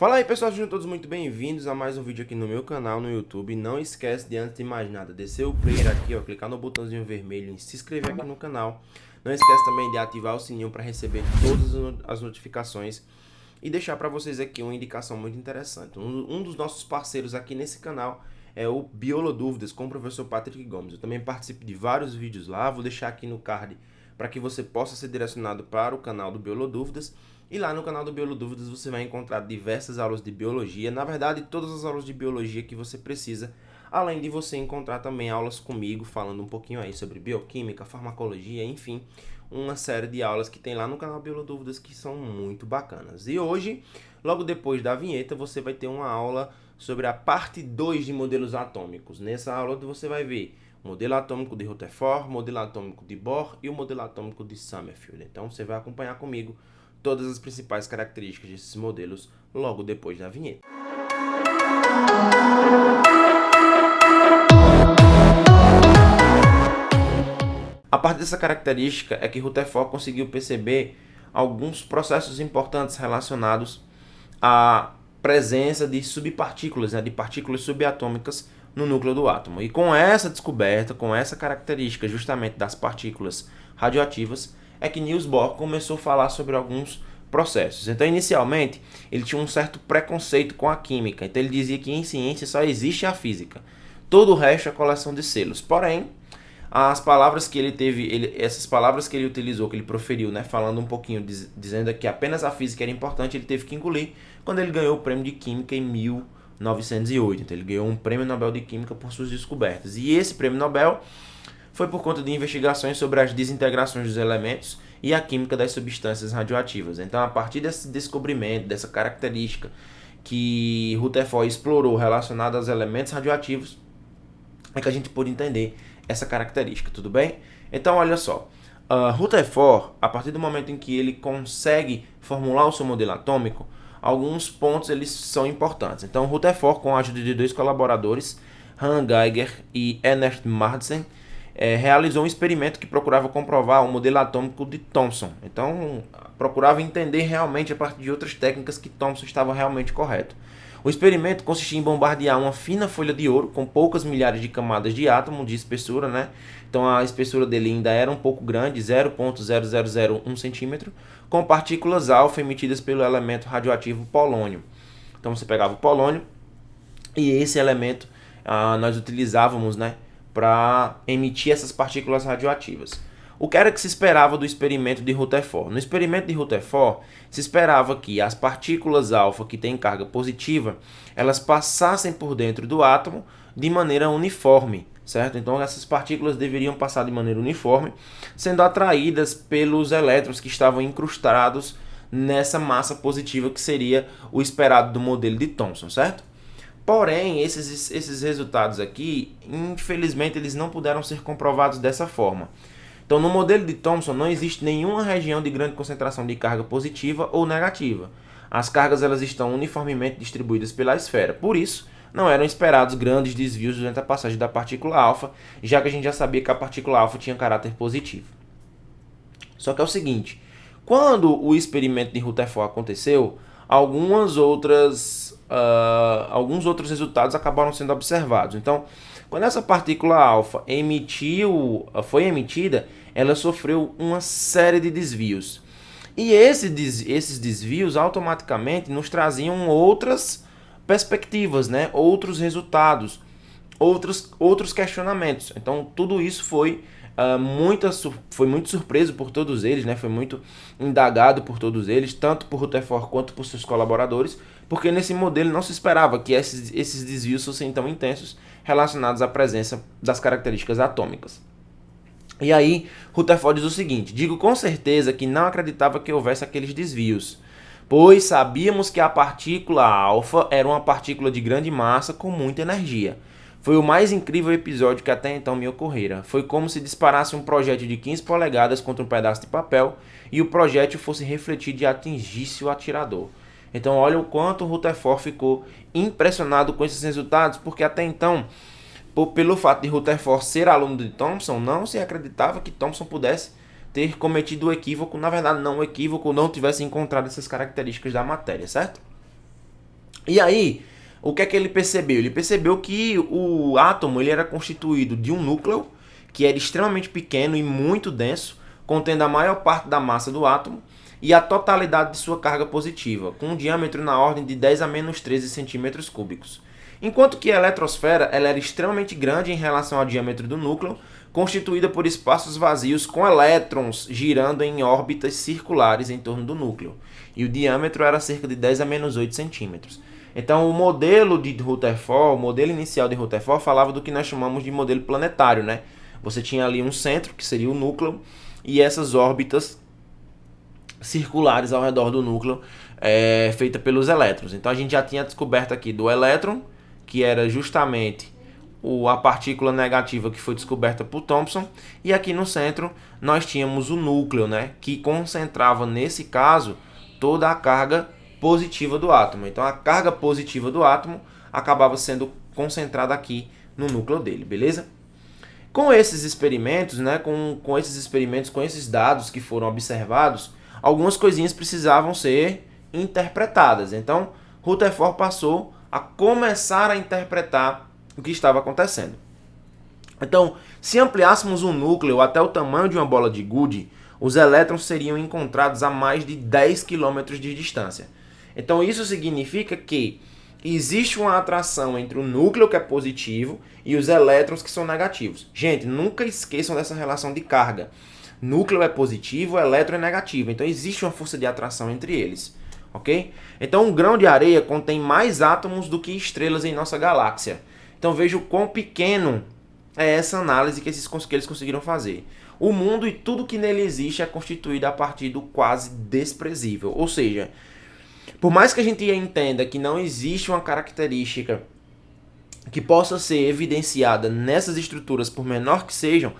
Fala aí pessoal, sejam todos muito bem-vindos a mais um vídeo aqui no meu canal no YouTube. Não esquece de, antes de mais nada, descer o player aqui, ó, clicar no botãozinho vermelho e se inscrever aqui no canal. Não esquece também de ativar o sininho para receber todas as notificações e deixar para vocês aqui uma indicação muito interessante. Um dos nossos parceiros aqui nesse canal é o Biolodúvidas com o professor Patrick Gomes. Eu também participo de vários vídeos lá, vou deixar aqui no card para que você possa ser direcionado para o canal do Biolodúvidas. E lá no canal do Biolodúvidas você vai encontrar diversas aulas de biologia, na verdade todas as aulas de biologia que você precisa, além de você encontrar também aulas comigo, falando um pouquinho aí sobre bioquímica, farmacologia, enfim, uma série de aulas que tem lá no canal Biolodúvidas que são muito bacanas. E hoje, logo depois da vinheta, você vai ter uma aula sobre a parte 2 de modelos atômicos. Nessa aula você vai ver o modelo atômico de Rutherford, o modelo atômico de Bohr e o modelo atômico de Sommerfeld. Então você vai acompanhar comigo todas as principais características desses modelos logo depois da vinheta. A partir dessa característica é que Rutherford conseguiu perceber alguns processos importantes relacionados à presença de subpartículas, de partículas subatômicas no núcleo do átomo. E com essa descoberta, com essa característica justamente das partículas radioativas, é que Niels Bohr começou a falar sobre alguns processos. Então, inicialmente, ele tinha um certo preconceito com a química. Então, ele dizia que em ciência só existe a física. Todo o resto é coleção de selos. Porém, as palavras que ele teve, essas palavras que ele utilizou, que ele proferiu, falando um pouquinho, dizendo que apenas a física era importante, ele teve que engolir quando ele ganhou o prêmio de Química em 1908. Então, ele ganhou um prêmio Nobel de Química por suas descobertas. E esse prêmio Nobel foi por conta de investigações sobre as desintegrações dos elementos e a química das substâncias radioativas. Então, a partir desse descobrimento, dessa característica que Rutherford explorou relacionada aos elementos radioativos, é que a gente pôde entender essa característica, tudo bem? Então, olha só, Rutherford, a partir do momento em que ele consegue formular o seu modelo atômico, alguns pontos eles são importantes. Então, Rutherford, com a ajuda de dois colaboradores, Hans Geiger e Ernst Madsen, realizou um experimento que procurava comprovar o modelo atômico de Thomson. Então, procurava entender realmente a partir de outras técnicas que Thomson estava realmente correto. O experimento consistia em bombardear uma fina folha de ouro com poucas milhares de camadas de átomo de espessura, Então a espessura dele ainda era um pouco grande, 0,0001 centímetro, com partículas alfa emitidas pelo elemento radioativo polônio. Então você pegava o polônio e esse elemento nós utilizávamos, para emitir essas partículas radioativas. O que era que se esperava do experimento de Rutherford? No experimento de Rutherford, se esperava que as partículas alfa que têm carga positiva, elas passassem por dentro do átomo de maneira uniforme, certo? Então essas partículas deveriam passar de maneira uniforme, sendo atraídas pelos elétrons que estavam incrustados nessa massa positiva que seria o esperado do modelo de Thomson, certo? Porém, esses resultados aqui, infelizmente, eles não puderam ser comprovados dessa forma. Então, no modelo de Thomson, não existe nenhuma região de grande concentração de carga positiva ou negativa. As cargas elas estão uniformemente distribuídas pela esfera. Por isso, não eram esperados grandes desvios durante a passagem da partícula alfa, já que a gente já sabia que a partícula alfa tinha caráter positivo. Só que é o seguinte, quando o experimento de Rutherford aconteceu, alguns outros resultados acabaram sendo observados. Então, quando essa partícula alfa foi emitida, ela sofreu uma série de desvios. E esses desvios automaticamente nos traziam outras perspectivas, outros resultados, outros questionamentos. Então, tudo isso foi muito surpreso por todos eles, foi muito indagado por todos eles, tanto por Rutherford quanto por seus colaboradores, porque nesse modelo não se esperava que esses desvios fossem tão intensos relacionados à presença das características atômicas. E aí, Rutherford diz o seguinte: digo com certeza que não acreditava que houvesse aqueles desvios, pois sabíamos que a partícula alfa era uma partícula de grande massa com muita energia. Foi o mais incrível episódio que até então me ocorrera. Foi como se disparasse um projétil de 15 polegadas contra um pedaço de papel e o projétil fosse refletir e atingisse o atirador. Então olha o quanto Rutherford ficou impressionado com esses resultados, porque até então, pelo fato de Rutherford ser aluno de Thomson, não se acreditava que Thomson pudesse ter cometido o equívoco, na verdade não o equívoco, não tivesse encontrado essas características da matéria, certo? E aí, o que é que ele percebeu? Ele percebeu que o átomo ele era constituído de um núcleo que era extremamente pequeno e muito denso, contendo a maior parte da massa do átomo e a totalidade de sua carga positiva, com um diâmetro na ordem de 10 a menos 13 centímetros cúbicos. Enquanto que a eletrosfera ela era extremamente grande em relação ao diâmetro do núcleo, constituída por espaços vazios com elétrons girando em órbitas circulares em torno do núcleo. E o diâmetro era cerca de 10 a menos 8 centímetros. Então, o modelo de Rutherford, o modelo inicial de Rutherford, falava do que nós chamamos de modelo planetário, né? Você tinha ali um centro, que seria o núcleo, e essas órbitas circulares ao redor do núcleo, feita pelos elétrons. Então, a gente já tinha descoberto aqui do elétron, que era justamente a partícula negativa que foi descoberta por Thomson, e aqui no centro nós tínhamos o núcleo, né, que concentrava, nesse caso, toda a carga positiva do átomo. Então a carga positiva do átomo acabava sendo concentrada aqui no núcleo dele, beleza? Com esses experimentos, né, com esses dados que foram observados, algumas coisinhas precisavam ser interpretadas. Então Rutherford passou a começar a interpretar o que estava acontecendo. Então, se ampliássemos um núcleo até o tamanho de uma bola de gude, os elétrons seriam encontrados a mais de 10 km de distância. Então, isso significa que existe uma atração entre o núcleo, que é positivo, e os elétrons, que são negativos. Gente, nunca esqueçam dessa relação de carga. Núcleo é positivo, elétron é negativo. Então, existe uma força de atração entre eles. Ok? Então, um grão de areia contém mais átomos do que estrelas em nossa galáxia. Então, veja o quão pequeno é essa análise que eles conseguiram fazer. O mundo e tudo que nele existe é constituído a partir do quase desprezível. Ou seja, por mais que a gente entenda que não existe uma característica que possa ser evidenciada nessas estruturas, por menor que sejam,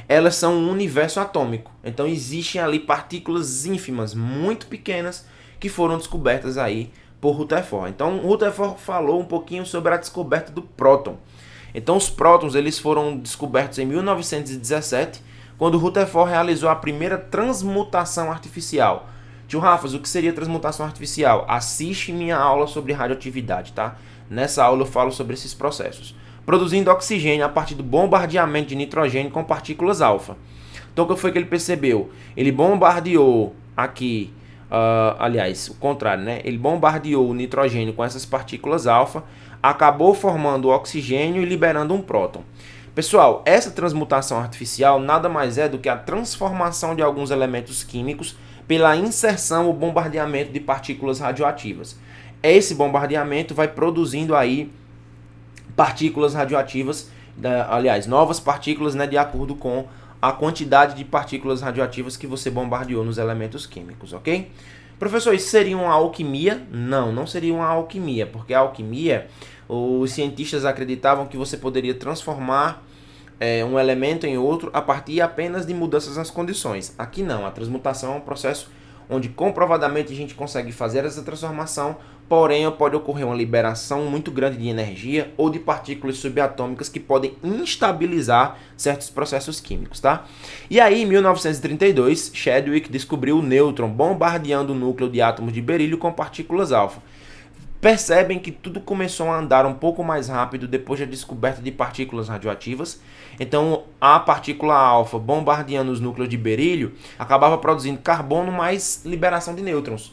elas são um universo atômico. Então, existem ali partículas ínfimas, muito pequenas, que foram descobertas aí por Rutherford. Então, Rutherford falou um pouquinho sobre a descoberta do próton. Então, os prótons eles foram descobertos em 1917, quando Rutherford realizou a primeira transmutação artificial. Tio Rafas, o que seria transmutação artificial? Assiste minha aula sobre radioatividade, tá? Nessa aula eu falo sobre esses processos. Produzindo oxigênio a partir do bombardeamento de nitrogênio com partículas alfa. Então, o que foi que ele percebeu? Ele bombardeou aqui... aliás, o contrário, né? Ele bombardeou o nitrogênio com essas partículas alfa, acabou formando o oxigênio e liberando um próton. Pessoal, essa transmutação artificial nada mais é do que a transformação de alguns elementos químicos pela inserção ou bombardeamento de partículas radioativas. Esse bombardeamento vai produzindo aí partículas radioativas, aliás, novas partículas, né, de acordo com a quantidade de partículas radioativas que você bombardeou nos elementos químicos, ok? Professor, isso seria uma alquimia? Não, não seria uma alquimia, porque a alquimia, os cientistas acreditavam que você poderia transformar um elemento em outro a partir apenas de mudanças nas condições. Aqui não, a transmutação é um processo onde comprovadamente a gente consegue fazer essa transformação, porém pode ocorrer uma liberação muito grande de energia ou de partículas subatômicas que podem instabilizar certos processos químicos, tá? E aí, em 1932, Chadwick descobriu o nêutron bombardeando o núcleo de átomos de berílio com partículas alfa. Percebem que tudo começou a andar um pouco mais rápido depois da descoberta de partículas radioativas. Então, a partícula alfa bombardeando os núcleos de berílio acabava produzindo carbono mais liberação de nêutrons.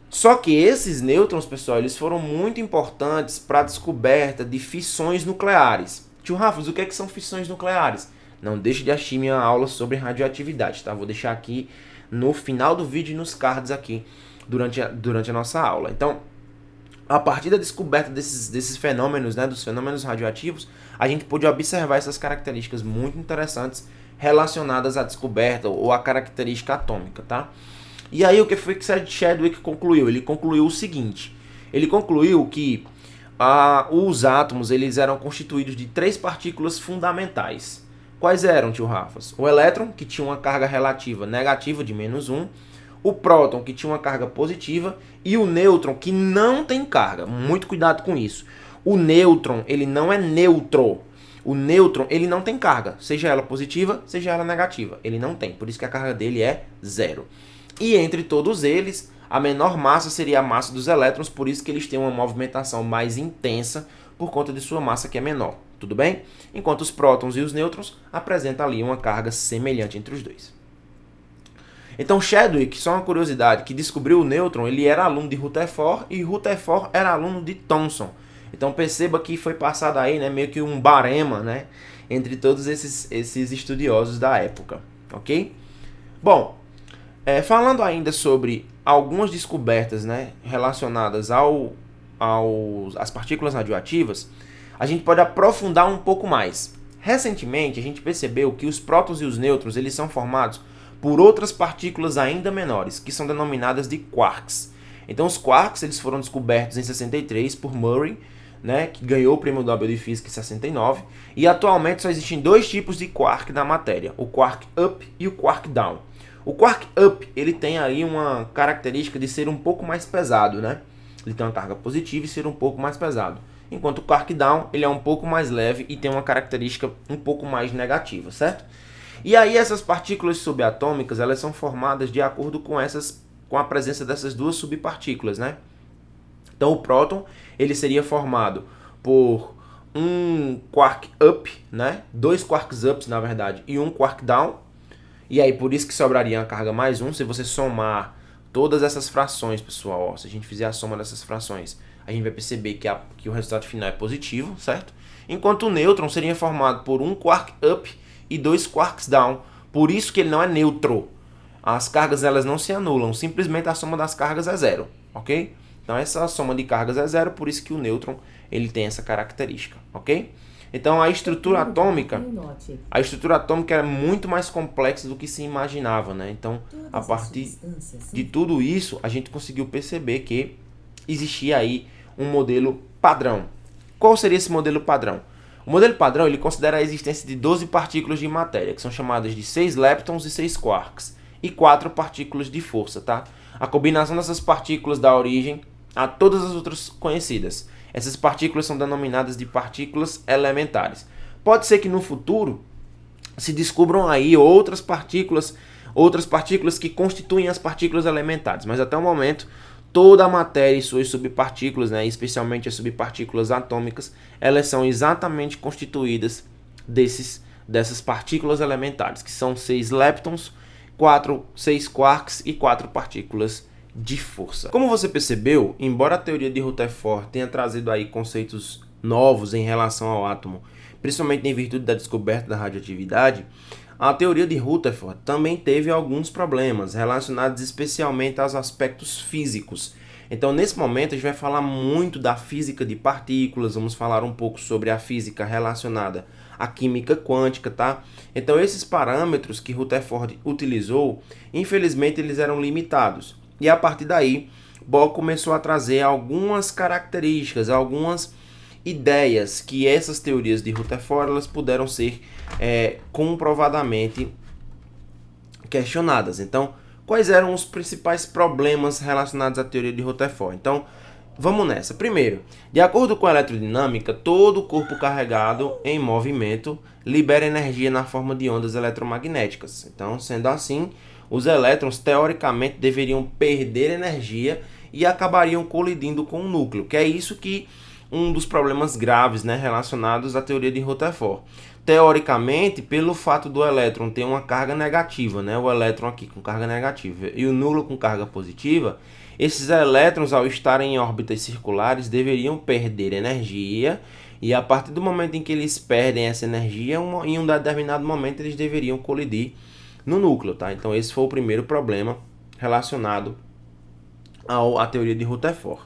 Só que esses nêutrons, pessoal, eles foram muito importantes para a descoberta de fissões nucleares. Tio Rafos, o que são fissões nucleares? Não deixe de assistir minha aula sobre radioatividade, tá? Vou deixar aqui no final do vídeo e nos cards aqui durante a nossa aula. Então, a partir da descoberta desses fenômenos, né, dos fenômenos radioativos, a gente pôde observar essas características muito interessantes relacionadas à descoberta ou à característica atômica, tá? E aí o que foi que Chadwick concluiu? Ele concluiu o seguinte, ele concluiu que os átomos eles eram constituídos de 3 partículas fundamentais. Quais eram, tio Rafas? O elétron, que tinha uma carga relativa negativa de -1, o próton, que tinha uma carga positiva, e o nêutron, que não tem carga. Muito cuidado com isso. O nêutron, ele não é neutro. O nêutron, ele não tem carga, seja ela positiva, seja ela negativa. Ele não tem, por isso que a carga dele é 0. E entre todos eles, a menor massa seria a massa dos elétrons, por isso que eles têm uma movimentação mais intensa por conta de sua massa que é menor, tudo bem? Enquanto os prótons e os nêutrons apresentam ali uma carga semelhante entre os dois. Então Chadwick, só uma curiosidade, que descobriu o nêutron, ele era aluno de Rutherford e Rutherford era aluno de Thomson. Então perceba que foi passado aí, né, meio que um barema, né, entre todos esses estudiosos da época, ok? Bom, falando ainda sobre algumas descobertas, né, relacionadas às partículas radioativas, a gente pode aprofundar um pouco mais. Recentemente, a gente percebeu que os prótons e os nêutrons eles são formados por outras partículas ainda menores, que são denominadas de quarks. Então, os quarks eles foram descobertos em 63 por Murray, né, que ganhou o Prêmio Nobel de Física em 69, e atualmente só existem dois tipos de quark na matéria, o quark up e o quark down. O quark up ele tem aí uma característica de ser um pouco mais pesado, né? Ele tem uma carga positiva e ser um pouco mais pesado. Enquanto o quark down ele é um pouco mais leve e tem uma característica um pouco mais negativa, certo? E aí essas partículas subatômicas elas são formadas de acordo com a presença dessas duas subpartículas, né? Então o próton ele seria formado por um quark up, né? Dois quarks ups na verdade e um quark down. E aí por isso que sobraria a carga mais um. Se você somar todas essas frações, pessoal, ó, se a gente fizer a soma dessas frações, a gente vai perceber que o resultado final é positivo, certo? Enquanto o nêutron seria formado por um quark up e dois quarks down. Por isso que ele não é neutro. As cargas elas não se anulam, simplesmente a soma das cargas é zero, ok? Então essa soma de cargas é zero, por isso que o nêutron ele tem essa característica, ok? Então a estrutura atômica é muito mais complexa do que se imaginava, né? Então a partir de tudo isso a gente conseguiu perceber que existia aí um modelo padrão. Qual seria esse modelo padrão? O modelo padrão ele considera a existência de 12 partículas de matéria, que são chamadas de 6 leptons e 6 quarks, e 4 partículas de força, tá? A combinação dessas partículas dá origem a todas as outras conhecidas. Essas partículas são denominadas de partículas elementares. Pode ser que no futuro se descubram aí outras partículas que constituem as partículas elementares, mas até o momento toda a matéria e suas subpartículas, né, especialmente as subpartículas atômicas, elas são exatamente constituídas dessas partículas elementares, que são 6 leptons, 6 quarks e 4 partículas de força. Como você percebeu, embora a teoria de Rutherford tenha trazido aí conceitos novos em relação ao átomo, principalmente em virtude da descoberta da radioatividade, a teoria de Rutherford também teve alguns problemas relacionados especialmente aos aspectos físicos. Então, nesse momento, a gente vai falar muito da física de partículas, vamos falar um pouco sobre a física relacionada à química quântica, tá? Então, esses parâmetros que Rutherford utilizou, infelizmente, eles eram limitados. E a partir daí, Bohr começou a trazer algumas características, algumas ideias que essas teorias de Rutherford elas puderam ser comprovadamente questionadas. Então, quais eram os principais problemas relacionados à teoria de Rutherford? Então, vamos nessa. Primeiro, de acordo com a eletrodinâmica, todo corpo carregado em movimento libera energia na forma de ondas eletromagnéticas. Então, sendo assim, os elétrons teoricamente deveriam perder energia e acabariam colidindo com o núcleo, que é isso que um dos problemas graves, né, relacionados à teoria de Rutherford. Teoricamente, pelo fato do elétron ter uma carga negativa, né, o elétron aqui com carga negativa e o núcleo com carga positiva, esses elétrons, ao estarem em órbitas circulares, deveriam perder energia, e a partir do momento em que eles perdem essa energia, em um determinado momento eles deveriam colidir no núcleo, tá? Então esse foi o primeiro problema relacionado à teoria de Rutherford.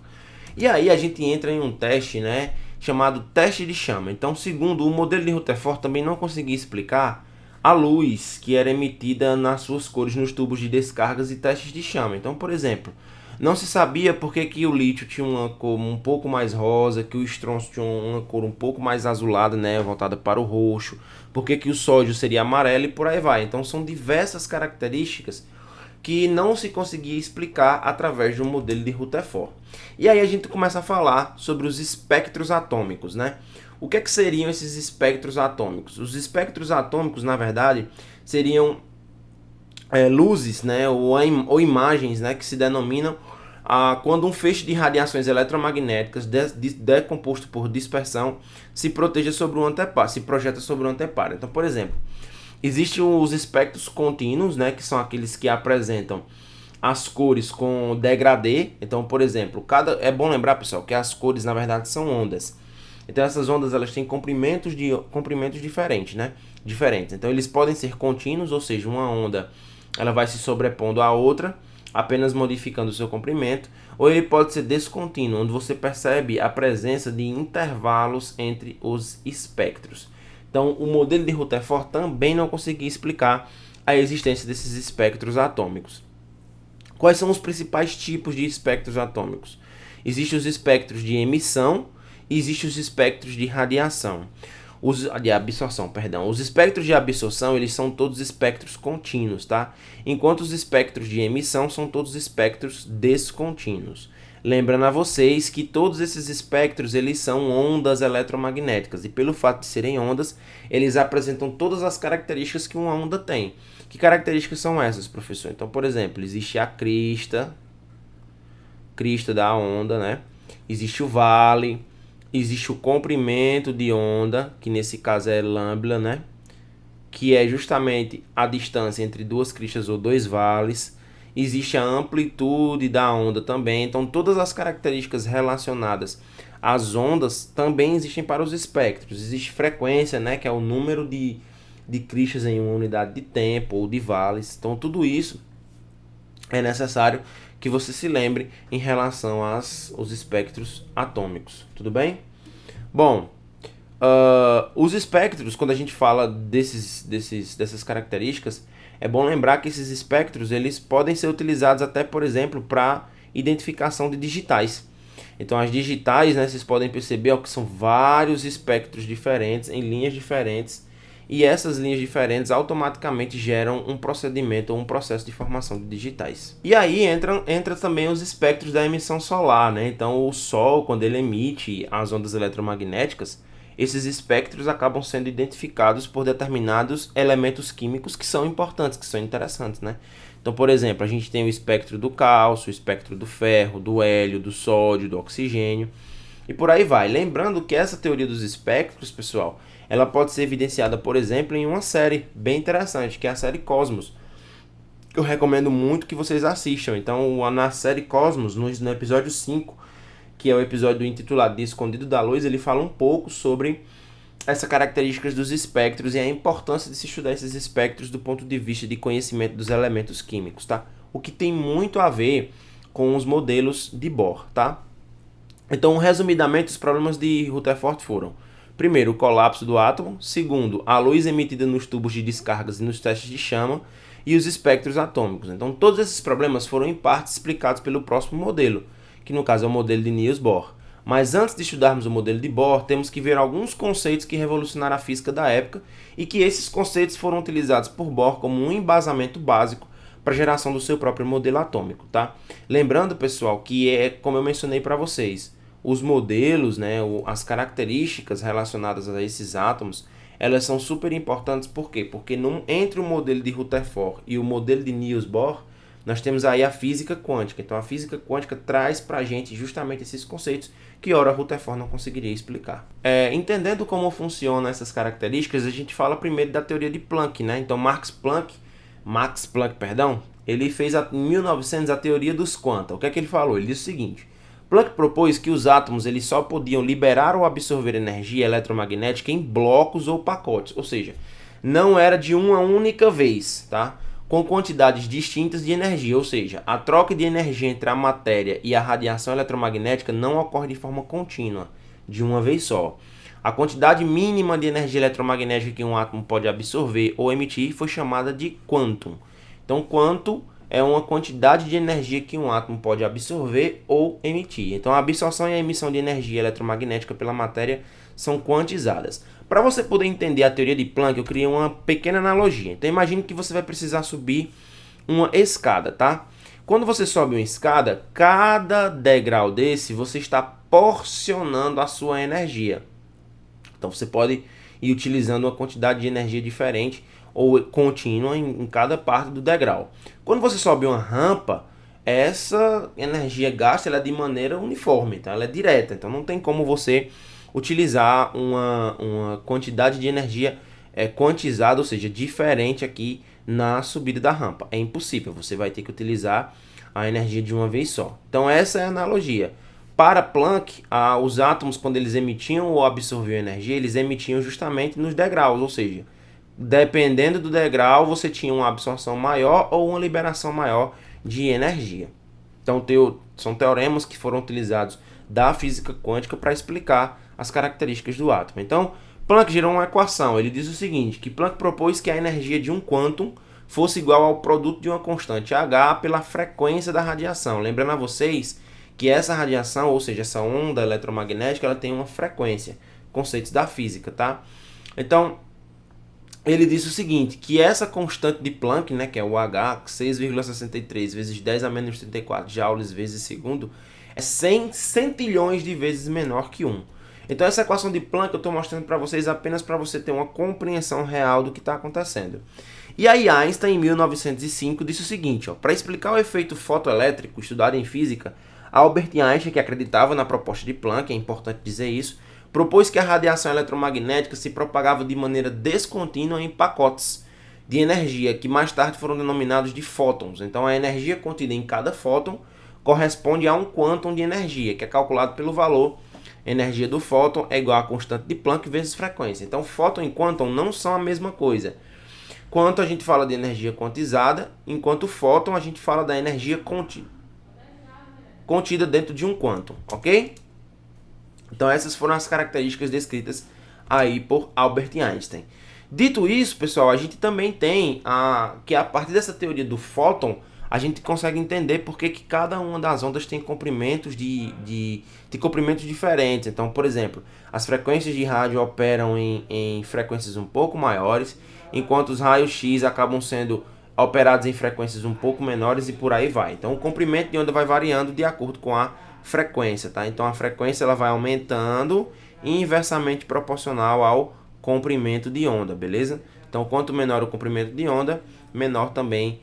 E aí a gente entra em um teste, né, chamado teste de chama. Então, segundo o modelo de Rutherford, também não conseguia explicar a luz que era emitida nas suas cores nos tubos de descargas e testes de chama. Então, por exemplo, não se sabia por que o lítio tinha uma cor um pouco mais rosa, que o estrôncio tinha uma cor um pouco mais azulada, né, voltada para o roxo, por que o sódio seria amarelo e por aí vai. Então, são diversas características que não se conseguia explicar através de um modelo de Rutherford. E aí a gente começa a falar sobre os espectros atômicos, né? O que seriam esses espectros atômicos? Os espectros atômicos, na verdade, seriam luzes, né, ou imagens, né, que se denominam quando um feixe de radiações eletromagnéticas decomposto por dispersão se proteja sobre o anteparo, se projeta sobre o anteparo. Então, por exemplo, existem os espectros contínuos, né, que são aqueles que apresentam as cores com degradê. Então, por exemplo, é bom lembrar, pessoal, que as cores na verdade são ondas. Então essas ondas elas têm comprimentos diferentes, né? Diferentes. Então eles podem ser contínuos, ou seja, uma onda ela vai se sobrepondo à outra, apenas modificando o seu comprimento, ou ele pode ser descontínuo, onde você percebe a presença de intervalos entre os espectros. Então o modelo de Rutherford também não conseguia explicar a existência desses espectros atômicos. Quais são os principais tipos de espectros atômicos? Existem os espectros de emissão, existem os espectros de radiação, de absorção, perdão. Os espectros de absorção, eles são todos espectros contínuos, tá? Enquanto os espectros de emissão são todos espectros descontínuos. Lembrando a vocês que todos esses espectros, eles são ondas eletromagnéticas, e pelo fato de serem ondas, eles apresentam todas as características que uma onda tem. Que características são essas, professor? Então, por exemplo, existe a crista da onda, né? Existe o vale, existe o comprimento de onda, que nesse caso é lambda, né? Que é justamente a distância entre duas cristas ou dois vales. Existe a amplitude da onda também. Então, todas as características relacionadas às ondas também existem para os espectros. Existe frequência, né? Que é o número de cristas em uma unidade de tempo ou de vales. Então, tudo isso é necessário que você se lembre em relação aos espectros atômicos, tudo bem? Bom, os espectros, quando a gente fala dessas características, é bom lembrar que esses espectros eles podem ser utilizados até, por exemplo, para identificação de digitais. Então as digitais, né, vocês podem perceber que são vários espectros diferentes, em linhas diferentes, e essas linhas diferentes automaticamente geram um procedimento ou um processo de formação de digitais. E aí entra também os espectros da emissão solar, né? Então o Sol, quando ele emite as ondas eletromagnéticas, esses espectros acabam sendo identificados por determinados elementos químicos que são importantes, que são interessantes, né? Então, por exemplo, a gente tem o espectro do cálcio, o espectro do ferro, do hélio, do sódio, do oxigênio, e por aí vai. Lembrando que essa teoria dos espectros, pessoal, ela pode ser evidenciada, por exemplo, em uma série bem interessante, que é a série Cosmos. Eu recomendo muito que vocês assistam. Então, na série Cosmos, no episódio 5, que é o episódio intitulado de Escondido da Luz, ele fala um pouco sobre essas características dos espectros e a importância de se estudar esses espectros do ponto de vista de conhecimento dos elementos químicos, tá? O que tem muito a ver com os modelos de Bohr, tá? Então, resumidamente, os problemas de Rutherford foram: primeiro, o colapso do átomo; segundo, a luz emitida nos tubos de descargas e nos testes de chama; e os espectros atômicos. Então, todos esses problemas foram em parte explicados pelo próximo modelo, que no caso é o modelo de Niels Bohr. Mas antes de estudarmos o modelo de Bohr, temos que ver alguns conceitos que revolucionaram a física da época e que esses conceitos foram utilizados por Bohr como um embasamento básico para a geração do seu próprio modelo atômico, tá? Lembrando, pessoal, que como eu mencionei para vocês, os modelos, né, as características relacionadas a esses átomos, elas são super importantes. Por quê? Porque entre o modelo de Rutherford e o modelo de Niels Bohr, nós temos aí a física quântica. Então a física quântica traz para a gente justamente esses conceitos que ora Rutherford não conseguiria explicar. Entendendo como funcionam essas características, a gente fala primeiro da teoria de Planck, né? Então Max Planck, ele fez em 1900 a teoria dos quanta. O que é que ele falou? Ele disse o seguinte: Planck propôs que os átomos eles só podiam liberar ou absorver energia eletromagnética em blocos ou pacotes, ou seja, não era de uma única vez, tá? Com quantidades distintas de energia, ou seja, a troca de energia entre a matéria e a radiação eletromagnética não ocorre de forma contínua, de uma vez só. A quantidade mínima de energia eletromagnética que um átomo pode absorver ou emitir foi chamada de quantum. Então, quantum é uma quantidade de energia que um átomo pode absorver ou emitir. Então, a absorção e a emissão de energia eletromagnética pela matéria são quantizadas. Para você poder entender a teoria de Planck, eu criei uma pequena analogia. Então, imagine que você vai precisar subir uma escada, tá? Quando você sobe uma escada, cada degrau desse, você está porcionando a sua energia. Então, você pode ir utilizando uma quantidade de energia diferente ou contínua em cada parte do degrau. Quando você sobe uma rampa, essa energia gasta ela é de maneira uniforme, tá? Ela é direta, então não tem como você utilizar uma quantidade de energia quantizada, ou seja, diferente aqui na subida da rampa. É impossível, você vai ter que utilizar a energia de uma vez só. Então essa é a analogia. Para Planck, os átomos, quando eles emitiam ou absorviam energia, eles emitiam justamente nos degraus, ou seja, dependendo do degrau, você tinha uma absorção maior ou uma liberação maior de energia. Então, são teoremas que foram utilizados da física quântica para explicar as características do átomo. Então, Planck gerou uma equação. Ele diz o seguinte, que Planck propôs que a energia de um quantum fosse igual ao produto de uma constante H pela frequência da radiação. Lembrando a vocês que essa radiação, ou seja, essa onda eletromagnética, ela tem uma frequência. Conceitos da física, tá? Então, ele disse o seguinte, que essa constante de Planck, né, que é o H, 6,63 vezes 10 a menos 34 joules vezes segundo, é 100 centilhões de vezes menor que 1. Então essa equação de Planck eu estou mostrando para vocês apenas para você ter uma compreensão real do que está acontecendo. E aí Einstein, em 1905, disse o seguinte, para explicar o efeito fotoelétrico estudado em física, Albert Einstein, que acreditava na proposta de Planck, é importante dizer isso, propôs que a radiação eletromagnética se propagava de maneira descontínua em pacotes de energia, que mais tarde foram denominados de fótons. Então a energia contida em cada fóton corresponde a um quantum de energia, que é calculado pelo valor. Energia do fóton é igual à constante de Planck vezes frequência. Então fóton e quantum não são a mesma coisa. Quantum a gente fala de energia quantizada, enquanto fóton a gente fala da energia contida dentro de um quantum, ok? Então essas foram as características descritas aí por Albert Einstein. Dito isso, pessoal, a gente também tem que a partir dessa teoria do fóton, a gente consegue entender por que cada uma das ondas tem comprimentos de comprimentos diferentes. Então, por exemplo, as frequências de rádio operam em frequências um pouco maiores, enquanto os raios X acabam sendo operados em frequências um pouco menores e por aí vai. Então, o comprimento de onda vai variando de acordo com a frequência, tá? Então, a frequência ela vai aumentando inversamente proporcional ao comprimento de onda, beleza? Então, quanto menor o comprimento de onda, menor também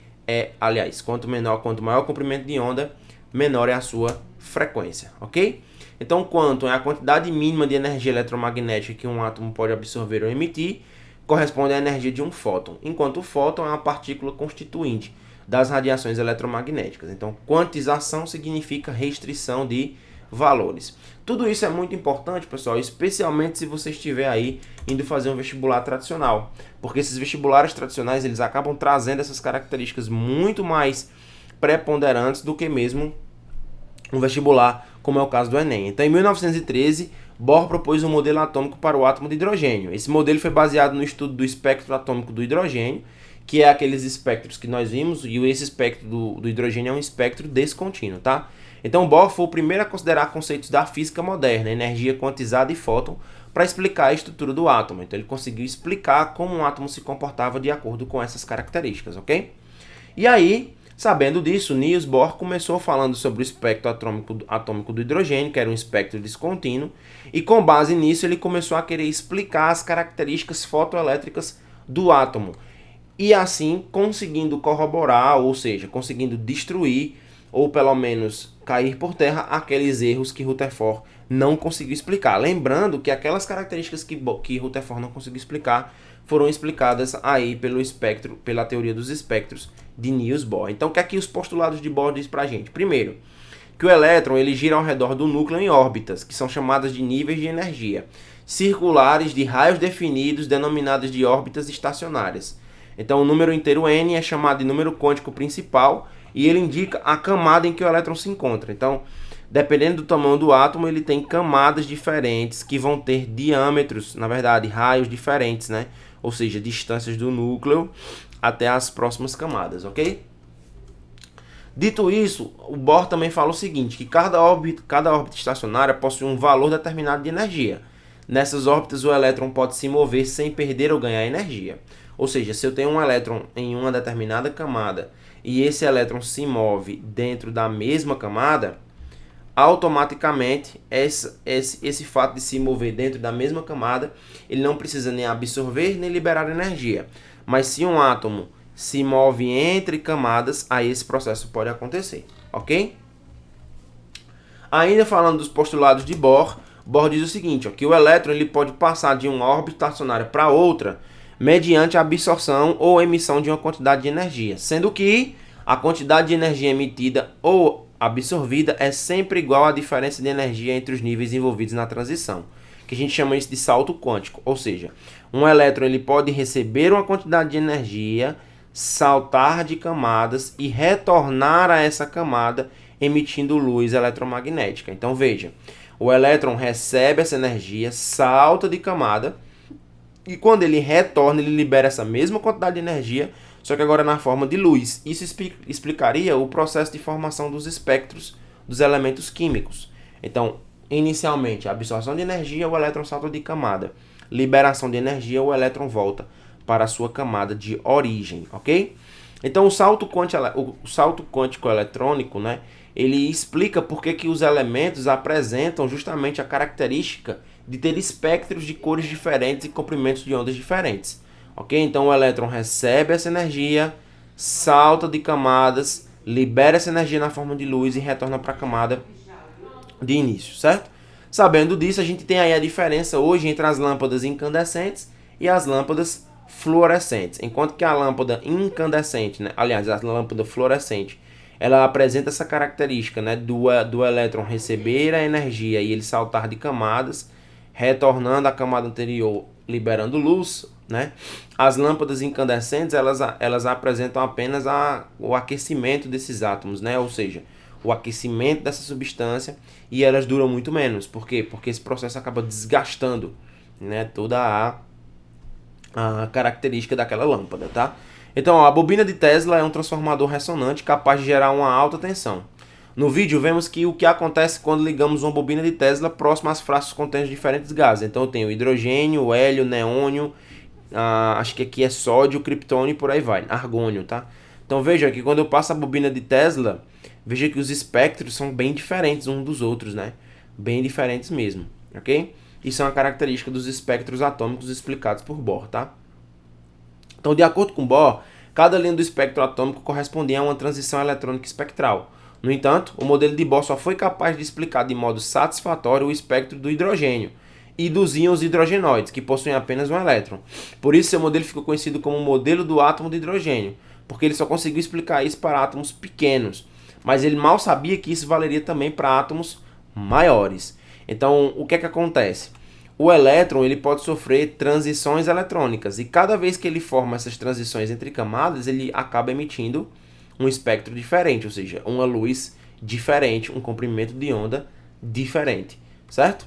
quanto maior o comprimento de onda, menor é a sua frequência, ok? Então, quantum é a quantidade mínima de energia eletromagnética que um átomo pode absorver ou emitir, corresponde à energia de um fóton, enquanto o fóton é uma partícula constituinte das radiações eletromagnéticas. Então, quantização significa restrição de valores. Tudo isso é muito importante, pessoal, especialmente se você estiver aí indo fazer um vestibular tradicional, porque esses vestibulares tradicionais eles acabam trazendo essas características muito mais preponderantes do que mesmo um vestibular, como é o caso do Enem. Então, em 1913, Bohr propôs um modelo atômico para o átomo de hidrogênio. Esse modelo foi baseado no estudo do espectro atômico do hidrogênio, que é aqueles espectros que nós vimos, e esse espectro do hidrogênio é um espectro descontínuo, tá? Então, Bohr foi o primeiro a considerar conceitos da física moderna, energia quantizada e fóton, para explicar a estrutura do átomo. Então, ele conseguiu explicar como um átomo se comportava de acordo com essas características, ok? E aí, sabendo disso, Niels Bohr começou falando sobre o espectro atômico do hidrogênio, que era um espectro descontínuo, e com base nisso ele começou a querer explicar as características fotoelétricas do átomo, e assim conseguindo corroborar, ou seja, conseguindo destruir, ou pelo menos cair por terra, aqueles erros que Rutherford não conseguiu explicar. Lembrando que aquelas características que Rutherford não conseguiu explicar foram explicadas aí pela teoria dos espectros de Niels Bohr. Então, o que aqui os postulados de Bohr diz pra gente? Primeiro, que o elétron ele gira ao redor do núcleo em órbitas, que são chamadas de níveis de energia, circulares de raios definidos, denominadas de órbitas estacionárias. Então, o número inteiro n é chamado de número quântico principal e ele indica a camada em que o elétron se encontra. Então, dependendo do tamanho do átomo, ele tem camadas diferentes que vão ter diâmetros, na verdade, raios diferentes, né? Ou seja, distâncias do núcleo até as próximas camadas, ok? Dito isso, o Bohr também fala o seguinte, que cada órbita estacionária possui um valor determinado de energia. Nessas órbitas, o elétron pode se mover sem perder ou ganhar energia. Ou seja, se eu tenho um elétron em uma determinada camada e esse elétron se move dentro da mesma camada, automaticamente esse fato de se mover dentro da mesma camada, ele não precisa nem absorver nem liberar energia. Mas se um átomo se move entre camadas, aí esse processo pode acontecer. ok? Ainda falando dos postulados de Bohr, Bohr diz o seguinte, ó, que o elétron ele pode passar de uma órbita estacionária para outra mediante a absorção ou emissão de uma quantidade de energia, sendo que a quantidade de energia emitida ou absorvida é sempre igual à diferença de energia entre os níveis envolvidos na transição, que a gente chama isso de salto quântico, ou seja, um elétron ele pode receber uma quantidade de energia, saltar de camadas e retornar a essa camada emitindo luz eletromagnética. Então veja, o elétron recebe essa energia, salta de camada e quando ele retorna, ele libera essa mesma quantidade de energia, só que agora na forma de luz. Isso explicaria o processo de formação dos espectros dos elementos químicos. Então, inicialmente, absorção de energia, o elétron salta de camada. Liberação de energia, o elétron volta para a sua camada de origem, ok? Então, o salto quântico eletrônico, né, ele explica por que os elementos apresentam justamente a característica de ter espectros de cores diferentes e comprimentos de ondas diferentes. Ok? Então o elétron recebe essa energia, salta de camadas, libera essa energia na forma de luz e retorna para a camada de início, certo? Sabendo disso, a gente tem aí a diferença hoje entre as lâmpadas incandescentes e as lâmpadas fluorescentes. Enquanto que a lâmpada incandescente, né, aliás, a lâmpada fluorescente, ela apresenta essa característica, né, do elétron receber a energia e ele saltar de camadas, retornando à camada anterior, liberando luz, né? As lâmpadas incandescentes, elas apresentam apenas o aquecimento desses átomos, né? Ou seja, o aquecimento dessa substância, e elas duram muito menos. Por quê? Porque esse processo acaba desgastando, né, toda a característica daquela lâmpada, tá? Então, ó, a bobina de Tesla é um transformador ressonante capaz de gerar uma alta tensão. No vídeo, vemos que o que acontece quando ligamos uma bobina de Tesla próxima às frascos contendo diferentes gases. Então, eu tenho hidrogênio, hélio, neônio, acho que aqui é sódio, criptônio e por aí vai, argônio, tá? Então, veja que quando eu passo a bobina de Tesla, veja que os espectros são bem diferentes uns dos outros, né? Bem diferentes mesmo, ok? Isso é uma característica dos espectros atômicos explicados por Bohr, tá? Então, de acordo com Bohr, cada linha do espectro atômico correspondia a uma transição eletrônica espectral. No entanto, o modelo de Bohr só foi capaz de explicar de modo satisfatório o espectro do hidrogênio e dos íons hidrogenoides, que possuem apenas um elétron. Por isso, seu modelo ficou conhecido como o modelo do átomo de hidrogênio, porque ele só conseguiu explicar isso para átomos pequenos, mas ele mal sabia que isso valeria também para átomos maiores. Então, o que é que acontece? O elétron ele pode sofrer transições eletrônicas e cada vez que ele forma essas transições entre camadas, ele acaba emitindo um espectro diferente, ou seja, uma luz diferente, um comprimento de onda diferente, certo?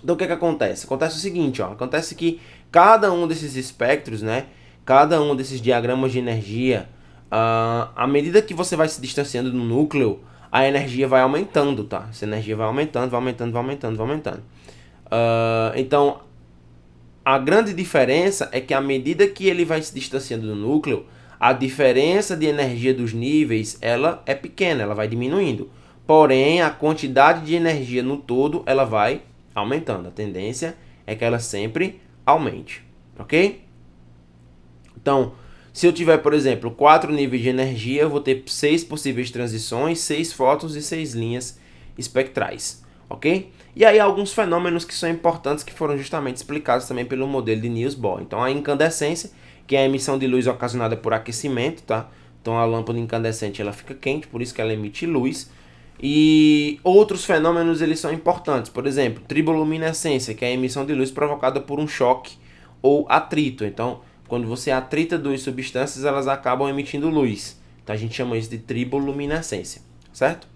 Então o que é que acontece? Acontece o seguinte, ó, acontece que cada um desses espectros, né, cada um desses diagramas de energia, à medida que você vai se distanciando do núcleo, a energia vai aumentando, tá? Essa energia vai aumentando, vai aumentando, vai aumentando, vai aumentando. Então, a grande diferença é que à medida que ele vai se distanciando do núcleo, a diferença de energia dos níveis, ela é pequena, ela vai diminuindo. Porém, a quantidade de energia no todo, ela vai aumentando. A tendência é que ela sempre aumente, ok? Então, se eu tiver, por exemplo, 4 níveis de energia, eu vou ter 6 possíveis transições, 6 fótons e 6 linhas espectrais, ok? E aí alguns fenômenos que são importantes que foram justamente explicados também pelo modelo de Niels Bohr. Então, a incandescência, que é a emissão de luz ocasionada por aquecimento, tá? Então a lâmpada incandescente ela fica quente, por isso que ela emite luz. E outros fenômenos eles são importantes, por exemplo, triboluminescência, que é a emissão de luz provocada por um choque ou atrito. Então, quando você atrita duas substâncias, elas acabam emitindo luz. Então a gente chama isso de triboluminescência, certo?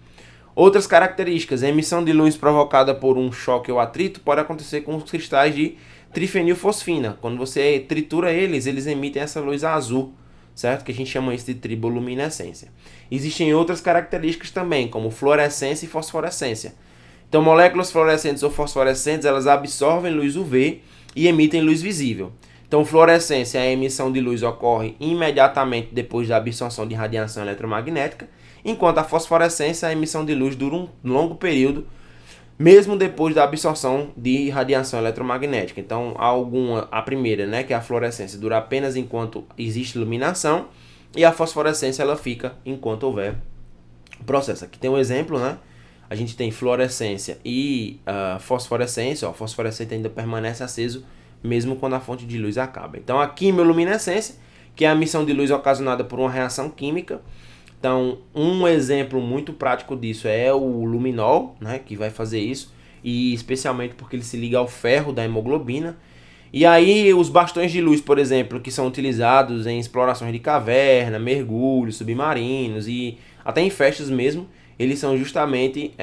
Outras características, a emissão de luz provocada por um choque ou atrito pode acontecer com os cristais de trifenilfosfina. Quando você tritura eles, eles emitem essa luz azul, certo? Que a gente chama isso de triboluminescência. Existem outras características também, como fluorescência e fosforescência. Então, moléculas fluorescentes ou fosforescentes, elas absorvem luz UV e emitem luz visível. Então, fluorescência, a emissão de luz ocorre imediatamente depois da absorção de radiação eletromagnética, enquanto a fosforescência, a emissão de luz dura um longo período, mesmo depois da absorção de radiação eletromagnética. Então, a primeira, né, que é a fluorescência, dura apenas enquanto existe iluminação, e a fosforescência ela fica enquanto houver processo. Aqui tem um exemplo, né? A gente tem fluorescência e fosforescência. Ó, o fosforescente ainda permanece aceso mesmo quando a fonte de luz acaba. Então a quimioluminescência, que é a emissão de luz ocasionada por uma reação química. Então um exemplo muito prático disso é o luminol, né? Que vai fazer isso, e especialmente porque ele se liga ao ferro da hemoglobina. E aí os bastões de luz, por exemplo, que são utilizados em explorações de caverna, mergulhos submarinos e até em festas mesmo, eles são justamente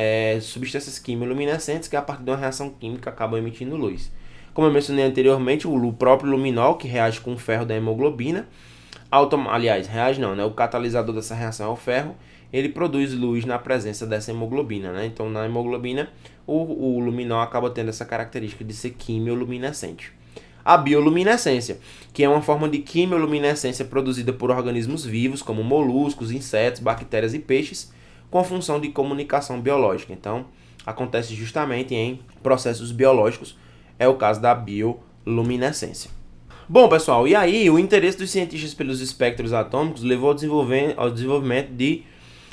substâncias quimioluminescentes que a partir de uma reação química acabam emitindo luz. Como eu mencionei anteriormente, o próprio luminol, que reage com o ferro da hemoglobina, aliás, reage não, né? O catalisador dessa reação é o ferro, ele produz luz na presença dessa hemoglobina, né? Então na hemoglobina o luminol acaba tendo essa característica de ser quimioluminescente. A bioluminescência, que é uma forma de quimioluminescência produzida por organismos vivos, como moluscos, insetos, bactérias e peixes, com função de comunicação biológica. Então, acontece justamente em processos biológicos, é o caso da bioluminescência. Bom, pessoal, e aí o interesse dos cientistas pelos espectros atômicos levou ao desenvolvimento de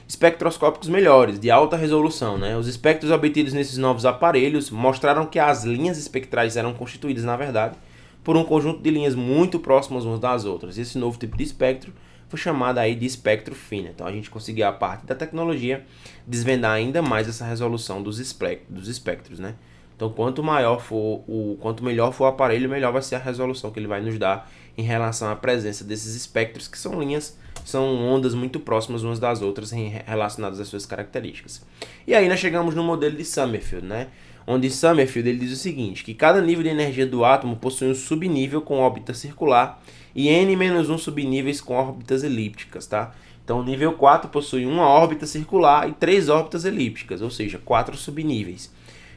espectroscópicos melhores, de alta resolução, né? Os espectros obtidos nesses novos aparelhos mostraram que as linhas espectrais eram constituídas, na verdade, por um conjunto de linhas muito próximas umas das outras. Esse novo tipo de espectro foi chamado aí de espectro fino. Então a gente conseguiu, a parte da tecnologia, desvendar ainda mais essa resolução dos espectros, né? Então quanto melhor for o aparelho, melhor vai ser a resolução que ele vai nos dar em relação à presença desses espectros, que são linhas, são ondas muito próximas umas das outras relacionadas às suas características. E aí nós chegamos no modelo de Summerfield, né? Onde Summerfield ele diz o seguinte, que cada nível de energia do átomo possui um subnível com órbita circular e n-1 subníveis com órbitas elípticas, tá? Então o nível 4 possui uma órbita circular e 3 órbitas elípticas, ou seja, 4 subníveis.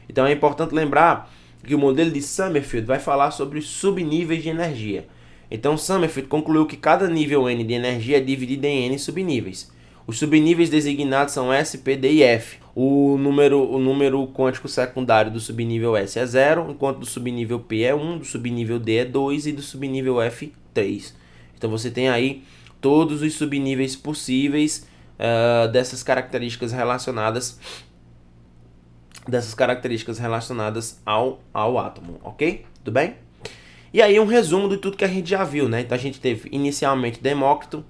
Então é importante lembrar que o modelo de Summerfield vai falar sobre os subníveis de energia. Então Summerfield concluiu que cada nível n de energia é dividido em n subníveis. Os subníveis designados são S, P, D e F. O número quântico secundário do subnível S é 0, enquanto do subnível P é 1, do subnível D é 2 e do subnível F 3. Então você tem aí todos os subníveis possíveis dessas características relacionadas ao átomo, ok? Tudo bem? E aí um resumo de tudo que a gente já viu, né? Então a gente teve inicialmente Demócrito,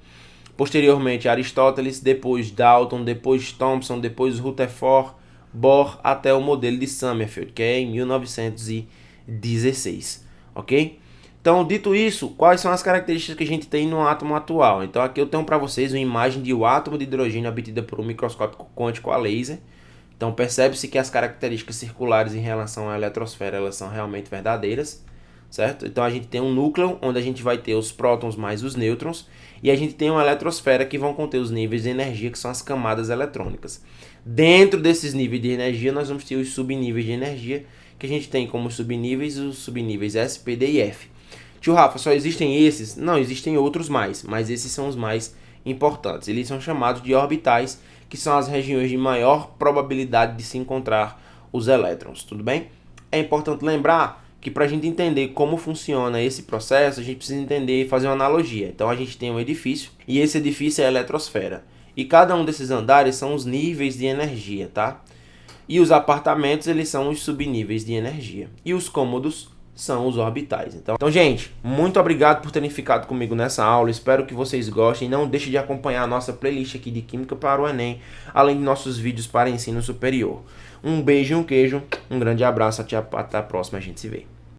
posteriormente Aristóteles, depois Dalton, depois Thomson, depois Rutherford, Bohr, até o modelo de Summerfield, que é em 1916, ok? Então, dito isso, quais são as características que a gente tem no átomo atual? Então aqui eu tenho para vocês uma imagem de um átomo de hidrogênio obtida por um microscópio quântico a laser. Então percebe-se que as características circulares em relação à eletrosfera elas são realmente verdadeiras, certo? Então a gente tem um núcleo onde a gente vai ter os prótons mais os nêutrons e a gente tem uma eletrosfera que vão conter os níveis de energia, que são as camadas eletrônicas. Dentro desses níveis de energia nós vamos ter os subníveis de energia, que a gente tem como subníveis os subníveis S, P, D e F. Tio Rafa, só existem esses? Não, existem outros mais, mas esses são os mais importantes. Eles são chamados de orbitais, que são as regiões de maior probabilidade de se encontrar os elétrons, tudo bem? É importante lembrar que para a gente entender como funciona esse processo, a gente precisa entender e fazer uma analogia. Então a gente tem um edifício, e esse edifício é a eletrosfera. E cada um desses andares são os níveis de energia, tá? E os apartamentos, eles são os subníveis de energia. E os cômodos são os orbitais. Então, gente, muito obrigado por terem ficado comigo nessa aula. Espero que vocês gostem. Não deixe de acompanhar a nossa playlist aqui de Química para o Enem, além de nossos vídeos para ensino superior. Um beijo e um queijo. Um grande abraço. Até a próxima. A gente se vê.